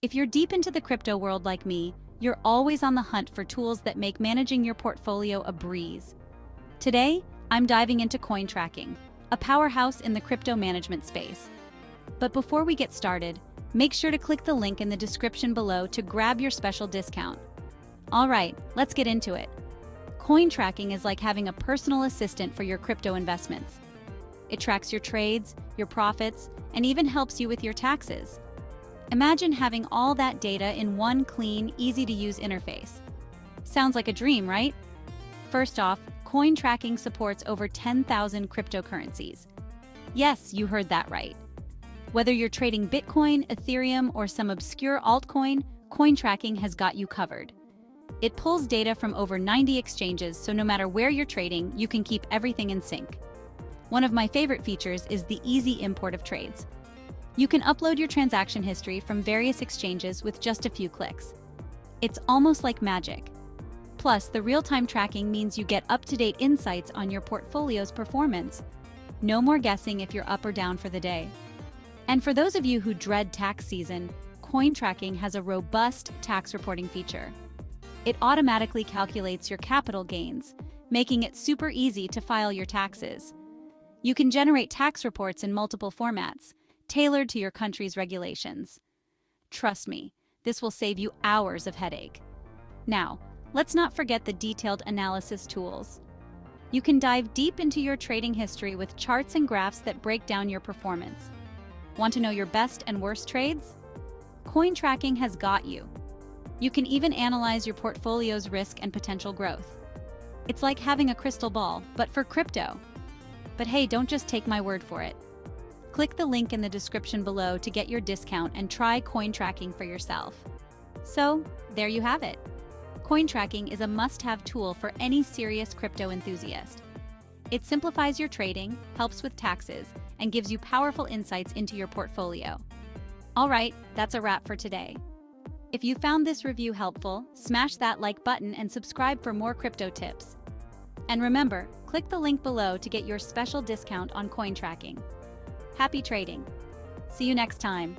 If you're deep into the crypto world like me, you're always on the hunt for tools that make managing your portfolio a breeze. Today, I'm diving into CoinTracking, a powerhouse in the crypto management space. But before we get started, make sure to click the link in the description below to grab your special discount. All right, let's get into it. CoinTracking is like having a personal assistant for your crypto investments. It tracks your trades, your profits, and even helps you with your taxes. Imagine having all that data in one clean, easy-to-use interface. Sounds like a dream, right? First off, CoinTracking supports over 10,000 cryptocurrencies. Yes, you heard that right. Whether you're trading Bitcoin, Ethereum, or some obscure altcoin, CoinTracking has got you covered. It pulls data from over 90 exchanges, so no matter where you're trading, you can keep everything in sync. One of my favorite features is the easy import of trades. You can upload your transaction history from various exchanges with just a few clicks. It's almost like magic. Plus, the real-time tracking means you get up-to-date insights on your portfolio's performance. No more guessing if you're up or down for the day. And for those of you who dread tax season, CoinTracking has a robust tax reporting feature. It automatically calculates your capital gains, making it super easy to file your taxes. You can generate tax reports in multiple formats, tailored to your country's regulations. Trust me, this will save you hours of headache. Now, let's not forget the detailed analysis tools. You can dive deep into your trading history with charts and graphs that break down your performance. Want to know your best and worst trades? CoinTracking has got you. You can even analyze your portfolio's risk and potential growth. It's like having a crystal ball, but for crypto. But hey, don't just take my word for it. Click the link in the description below to get your discount and try CoinTracking for yourself. So, there you have it. CoinTracking is a must-have tool for any serious crypto enthusiast. It simplifies your trading, helps with taxes, and gives you powerful insights into your portfolio. All right, that's a wrap for today. If you found this review helpful, smash that like button and subscribe for more crypto tips. And remember, click the link below to get your special discount on CoinTracking. Happy trading! See you next time.